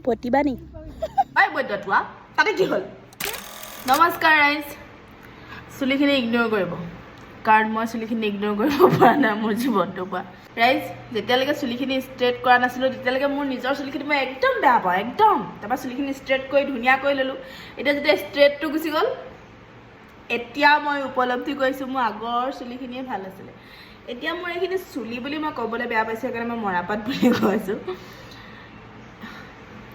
পতিবা নি আই বৈদ্যটোৱা তাতে কি হ'ল নমস্কাৰ ৰাইজ চুলিখিনি ইগনোৰ কৰিব কাৰণ মই চুলিখিনি ইগনোৰ কৰিব পৰা নাই মোৰ জীৱনটোৰ পৰা ৰাইজ যেতিয়ালৈকে চুলিখিনি ষ্ট্ৰেট কৰা নাছিলোঁ তেতিয়ালৈকে মোৰ নিজৰ চুলিখিনি মই একদম বেয়া পাওঁ একদম তাৰপৰা চুলিখিনি ষ্ট্ৰেট কৰি ধুনীয়া কৰি ল'লোঁ এতিয়া যেতিয়া ষ্ট্ৰেটটো গুচি গ'ল এতিয়া মই উপলব্ধি কৰিছোঁ মোৰ আগৰ চুলিখিনিয়ে ভাল আছিলে এতিয়া মোৰ এইখিনি চুলি বুলি মই ক'বলৈ বেয়া পাইছোঁ সেইকাৰণে মই মৰাপাট বুলি কৈছোঁ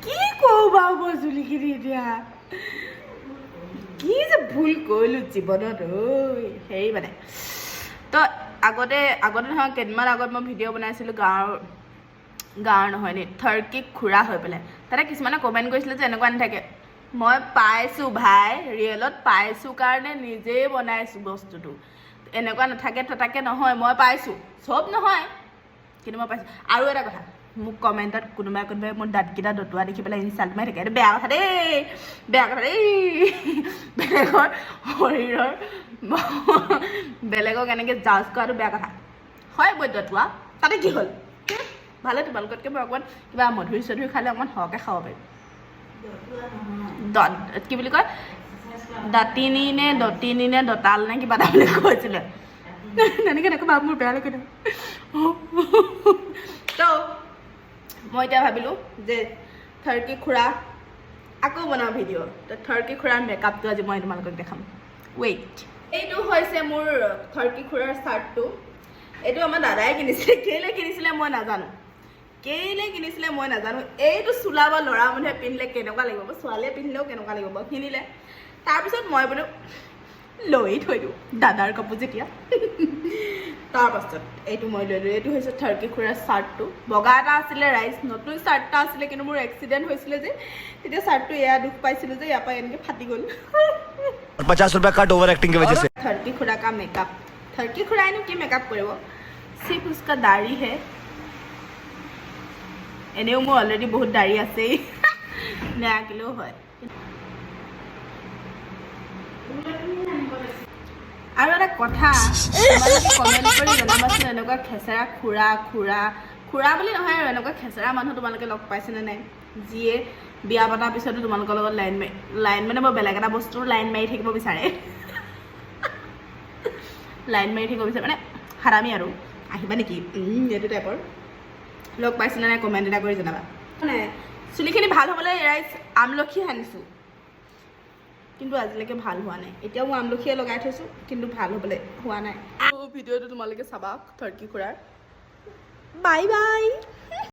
কি কওঁ বাৰু মই চুলিখিনি এতিয়া কি যে ভুল কৰিলোঁ জীৱনত ঐ হেৰি মানে তো আগতে নহয় কেইদিনমান আগত মই ভিডিঅ' বনাইছিলোঁ গাঁৱৰ নহয় দেই থাৰ্কিক খুৰা হৈ পেলাই তাতে কিছুমানে কমেণ্ট কৰিছিলে যে এনেকুৱা নাথাকে মই পাইছোঁ ভাই ৰিয়েলত পাইছোঁ কাৰণে নিজেই বনাইছোঁ বস্তুটো এনেকুৱা নাথাকে তাকে নহয় মই পাইছোঁ চব নহয় কিন্তু মই পাইছোঁ আৰু এটা কথা মোক কমেণ্টত কোনোবাই মোৰ দাঁতকেইটা দতোৱা দেখি পেলাই ইনচাল্ট মাৰি থাকে এইটো বেয়া কথা দেই বেলেগৰ শৰীৰৰ বেলেগক এনেকৈ জাজ কৰাটো বেয়া কথা হয় বৈদ্যটোৱা তাতে কি হ'ল ভালে তোমালোকতকৈ মই অকণমান কিবা মধুৰি চধুৰি খালে অকণমান সৰহকৈ খাব পাৰিম কি বুলি কয় দাঁতিনী নে দতিনী নে দতাল নে কিবা এটা বুলি কৈছিলে তেনেকৈ নক'বা মোৰ বেয়া লাগে তো মই এতিয়া ভাবিলোঁ যে থাৰ্কি খুৰা আকৌ বনাওঁ ভিডিঅ' তো থাৰ্কি খুৰাৰ মেকআপটো আজি মই তোমালোকক দেখাম ৱেইট এইটো হৈছে মোৰ থাৰ্কি খুৰাৰ চাৰ্টটো এইটো আমাৰ দাদাই কিনিছিলে কেলৈ কিনিছিলে মই নাজানো এইটো চোলা বা ল'ৰা মানুহে পিন্ধিলে কেনেকুৱা লাগিব ছোৱালীয়ে পিন্ধিলেও কেনেকুৱা লাগিব কিনিলে তাৰপিছত মই বোলো লৈ থৈ দিওঁ দাদাৰ কাপোৰ যেতিয়া তাৰপাছত এইটো মই লৈ এইটো হৈছে থাৰ্কি খুৰাৰ চাৰ্টটো বগা এটা আছিলে ৰাইজ নতুন চাৰ্ট এটা আছিলে কিন্তু মোৰ এক্সিডেণ্ট হৈছিলে যে তেতিয়া চাৰ্টটো এয়া দুখ পাইছিলোঁ যে ইয়াৰ পৰা এনেকৈ ফাটি গ'ল 50 रुपया कट ओवर एक्टिंग की वजह से থাৰ্কি খুৰা কা মেকআপ থাৰ্কি খুৰাইনো কি মেকআপ কৰিব सिर्फ उसका दाढ़ी है এনেও মোৰ অলৰেডি বহুত দাড়ি আছেই নাকিলেও হয় আৰু এটা কথা কমেণ্ট কৰি জনাবাচোন এনেকুৱা খেচেৰা খুৰা বুলি নহয় আৰু এনেকুৱা খেচেৰা মানুহ তোমালোকে লগ পাইছেনে নাই যিয়ে বিয়া পতাৰ পিছতো তোমালোকৰ লগত লাইন মানে মই বেলেগ এটা বস্তুৰ লাইন মাৰি থাকিব বিচাৰে মানে হাৰামি আৰু আহিবা নেকি এইটো টাইপৰ লগ পাইছেনে নাই কমেণ্ট এটা কৰি জনাবা মানে চুলিখিনি ভাল হ'বলৈ ৰাইজ আমলখি সানিছোঁ কিন্তু আজিলৈকে ভাল হোৱা নাই এতিয়াও মই আমলখিয়ে লগাই থৈছোঁ কিন্তু ভাল হ'বলৈ হোৱা নাই ভিডিঅ'টো তোমালোকে চাবা থাৰ্কি খুৰাৰ বাই বাই